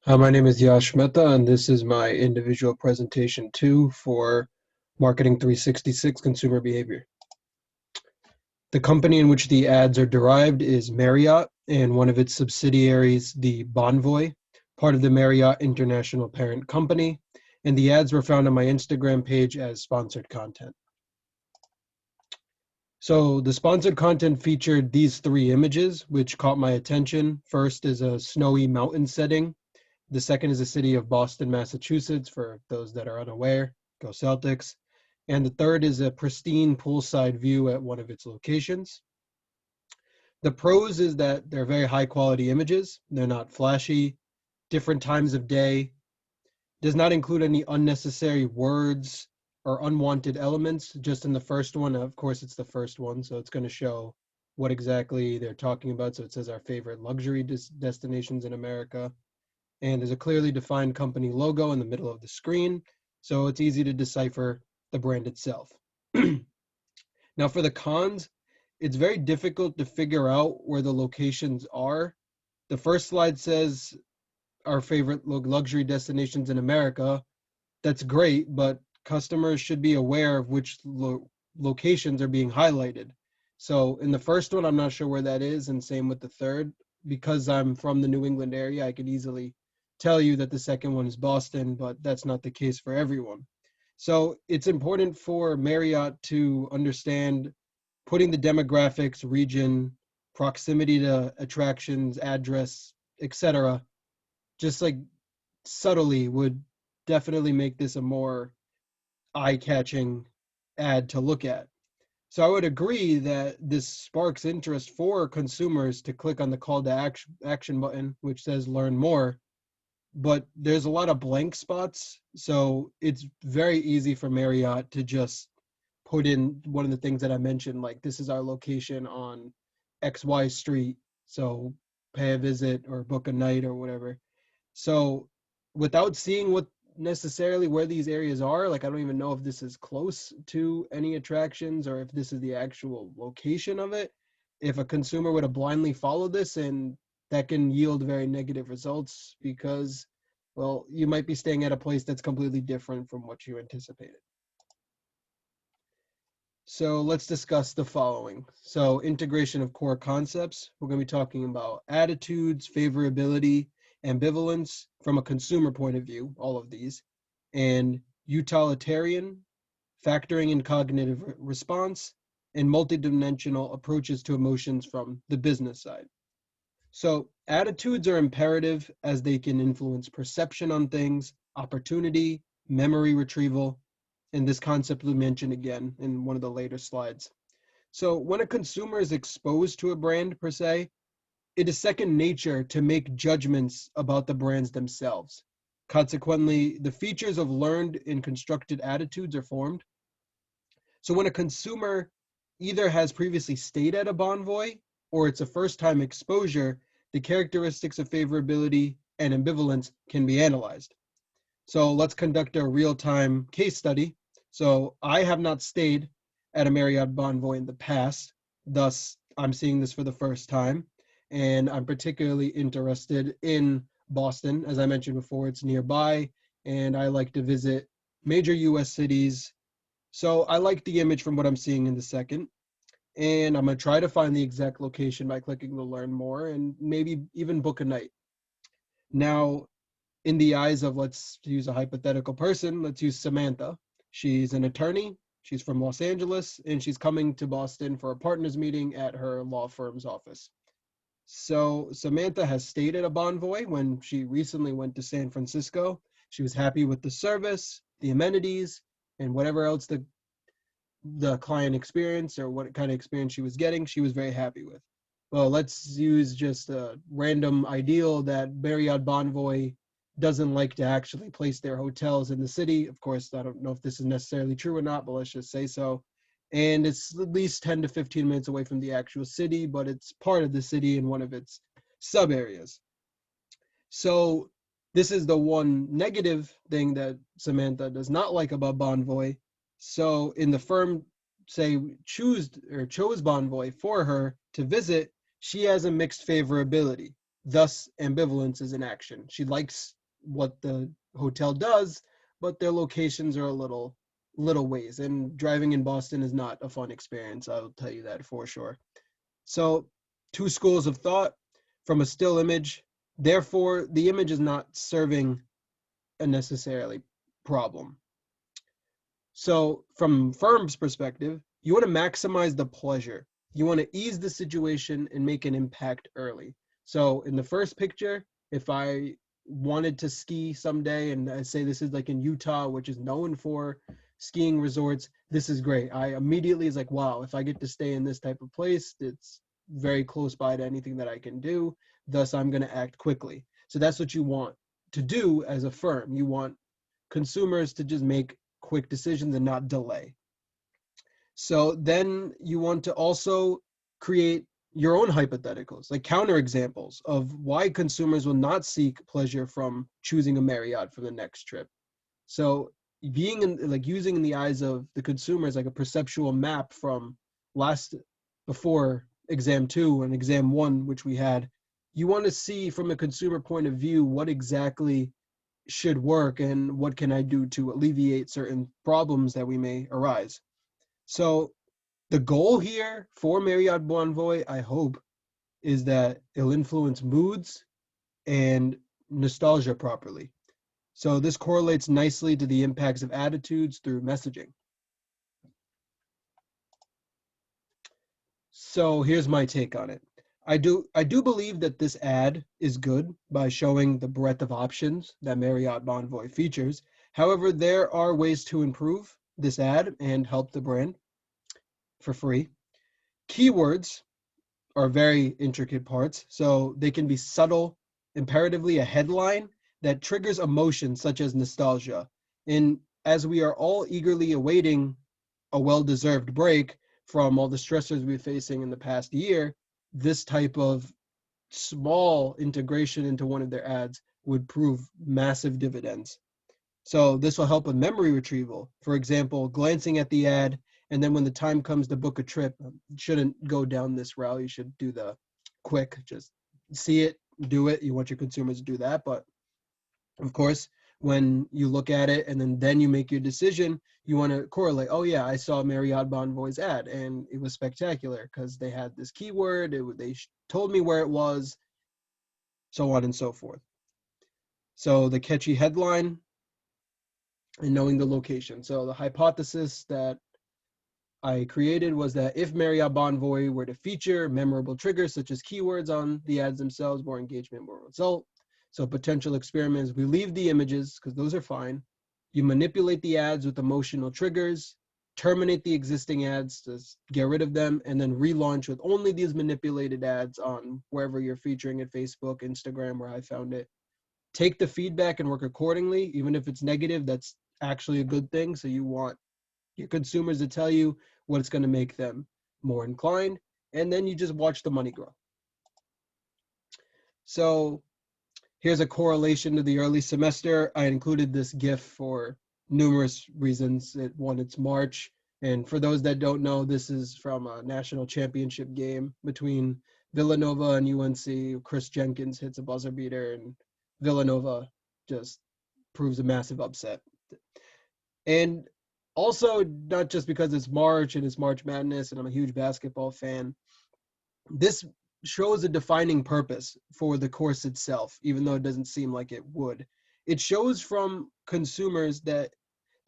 Hi, my name is Yash Mehta, and this is my individual presentation 2 for Marketing 366 Consumer Behavior. The company in which the ads are derived is Marriott, and one of its subsidiaries, the Bonvoy, part of the Marriott International parent company, and the ads were found on my Instagram page as sponsored content. So the sponsored content featured these three images, which caught my attention. First is a snowy mountain setting. The second is the city of Boston, Massachusetts, for those that are unaware. Go Celtics. And the third is a pristine poolside view at one of its locations. The pros is that they're very high quality images. They're not flashy, different times of day, does not include any unnecessary words or unwanted elements. Just in the first one, of course, it's the first one, so it's going to show what exactly they're talking about. So it says our favorite luxury destinations in America. And there's a clearly defined company logo in the middle of the screen, so it's easy to decipher the brand itself. Now for the cons, it's very difficult to figure out where the locations are. The first slide says our favorite luxury destinations in America. That's great, but customers should be aware of which locations are being highlighted. So in the first one, I'm not sure where that is, and same with the third. Because I'm from the New England area, I could easily tell you that the second one is Boston, but that's not the case for everyone. So it's important for Marriott to understand putting the demographics, region, proximity to attractions, address, etc., just like subtly would definitely make this a more eye-catching ad to look at. So I would agree that this sparks interest for consumers to click on the call to action button, which says learn more, but there's a lot of blank spots. So it's very easy for Marriott to just put in one of the things that I mentioned, like this is our location on XY Street. So pay a visit or book a night or whatever. So without seeing what necessarily where these areas are, like I don't even know if this is close to any attractions or if this is the actual location of it. If a consumer were to blindly follow this, and that can yield very negative results because, well, you might be staying at a place that's completely different from what you anticipated. So let's discuss the following. So integration of core concepts. We're going to be talking about attitudes, favorability, ambivalence from a consumer point of view, all of these, and utilitarian, factoring in cognitive response, and multidimensional approaches to emotions from the business side. So attitudes are imperative as they can influence perception on things, opportunity, memory retrieval, and this concept we mentioned again in one of the later slides. So when a consumer is exposed to a brand per se, it is second nature to make judgments about the brands themselves. Consequently, the features of learned and constructed attitudes are formed. So when a consumer either has previously stayed at a Bonvoy or it's a first-time exposure, the characteristics of favorability and ambivalence can be analyzed. So let's conduct a real-time case study. So I have not stayed at a Marriott Bonvoy in the past, thus I'm seeing this for the first time, and I'm particularly interested in Boston. As I mentioned before, it's nearby, and I like to visit major US cities. So I like the image from what I'm seeing in the second, and I'm gonna try to find the exact location by clicking to learn more and maybe even book a night. Now, in the eyes of, let's use a hypothetical person, let's use Samantha. She's an attorney, she's from Los Angeles, and she's coming to Boston for a partners meeting at her law firm's office. So Samantha has stayed at a Bonvoy when she recently went to San Francisco. She was happy with the service, the amenities, and whatever else the client experience or what kind of experience she was getting, she was very happy with. Well, let's use just a random ideal that Marriott Bonvoy doesn't like to actually place their hotels in the city. Of course, I don't know if this is necessarily true or not, but let's just say so. And it's at least 10 to 15 minutes away from the actual city, but it's part of the city in one of its sub areas. So this is the one negative thing that Samantha does not like about Bonvoy. So in the firm, say, chose Bonvoy for her to visit, she has a mixed favorability. Thus, ambivalence is in action. She likes what the hotel does, but their locations are a little ways. And driving in Boston is not a fun experience, I'll tell you that for sure. So, two schools of thought from a still image. Therefore, the image is not serving a necessarily problem. So, from firm's perspective, you want to maximize the pleasure. You want to ease the situation and make an impact early. So, in the first picture, if I wanted to ski someday, and I say this is like in Utah, which is known for skiing resorts, this is great. I immediately is like, wow, if I get to stay in this type of place, it's very close by to anything that I can do. Thus, I'm going to act quickly. So, that's what you want to do as a firm. You want consumers to just make quick decisions and not delay. So then you want to also create your own hypotheticals, like counterexamples of why consumers will not seek pleasure from choosing a Marriott for the next trip. So being in, like using in the eyes of the consumers like a perceptual map from last before exam 2 and exam 1, which we had, you want to see from a consumer point of view what exactly should work and what can I do to alleviate certain problems that we may arise. So the goal here for Marriott Bonvoy, I hope, is that it'll influence moods and nostalgia properly. So this correlates nicely to the impacts of attitudes through messaging. So here's my take on it. I do believe that this ad is good by showing the breadth of options that Marriott Bonvoy features. However, there are ways to improve this ad and help the brand for free. Keywords are very intricate parts, so they can be subtle, imperatively a headline that triggers emotions such as nostalgia. And as we are all eagerly awaiting a well-deserved break from all the stressors we're facing in the past year, this type of small integration into one of their ads would prove massive dividends. So this will help with memory retrieval. For example, glancing at the ad, and then when the time comes to book a trip, you shouldn't go down this route. You should do the quick, just see it, do it. You want your consumers to do that. But of course, when you look at it and then you make your decision, you want to correlate. Oh yeah, I saw Marriott Bonvoy's ad and it was spectacular because they had this keyword. They told me where it was, so on and so forth. So the catchy headline and knowing the location. So the hypothesis that I created was that if Marriott Bonvoy were to feature memorable triggers such as keywords on the ads themselves, more engagement, more result. So potential experiments, we leave the images because those are fine. You manipulate the ads with emotional triggers, terminate the existing ads to get rid of them, and then relaunch with only these manipulated ads on wherever you're featuring it, Facebook, Instagram, where I found it. Take the feedback and work accordingly. Even if it's negative, that's actually a good thing. So you want your consumers to tell you what's going to make them more inclined, and then you just watch the money grow. So here's a correlation to the early semester. I included this GIF for numerous reasons. One, it's March, and for those that don't know, this is from a national championship game between Villanova and UNC. Chris Jenkins hits a buzzer beater, and Villanova just proves a massive upset. And also, not just because it's March and it's March Madness, and I'm a huge basketball fan, this shows a defining purpose for the course itself, even though it doesn't seem like it would. It shows from consumers that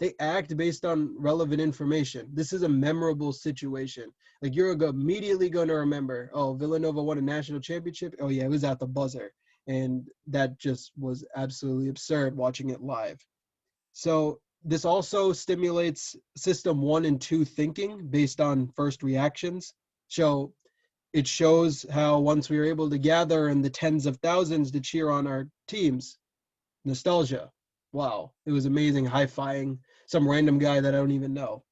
they act based on relevant information. This is a memorable situation. Like you're immediately going to remember, oh, Villanova won a national championship. Oh yeah, it was at the buzzer. And that just was absolutely absurd watching it live. So this also stimulates system 1 and 2 thinking based on first reactions. So it shows how once we were able to gather in the tens of thousands to cheer on our teams, nostalgia. Wow, it was amazing high-fiving some random guy that I don't even know.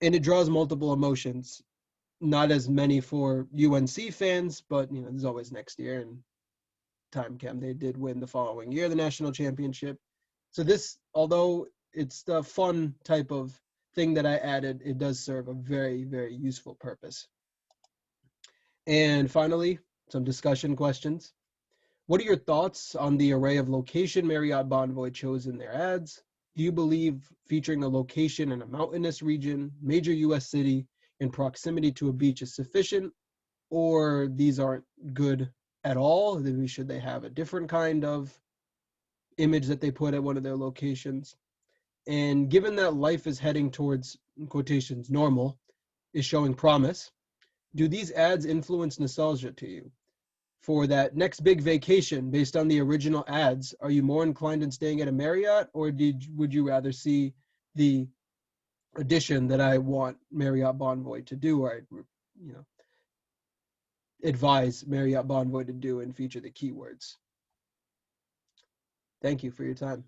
And it draws multiple emotions. Not as many for UNC fans, but there's always next year, and time came. They did win the following year the national championship. So this, although it's the fun type of thing that I added, it does serve a very, very useful purpose. And finally, some discussion questions. What are your thoughts on the array of location Marriott Bonvoy chose in their ads? Do you believe featuring a location in a mountainous region, major US city, in proximity to a beach is sufficient, or these aren't good at all? Should they have a different kind of image that they put at one of their locations? And given that life is heading towards, in quotations, normal, is showing promise, do these ads influence nostalgia to you? For that next big vacation based on the original ads, are you more inclined in staying at a Marriott, or would you rather see the addition that I want Marriott Bonvoy to do, or I, you know, advise Marriott Bonvoy to do and feature the keywords? Thank you for your time.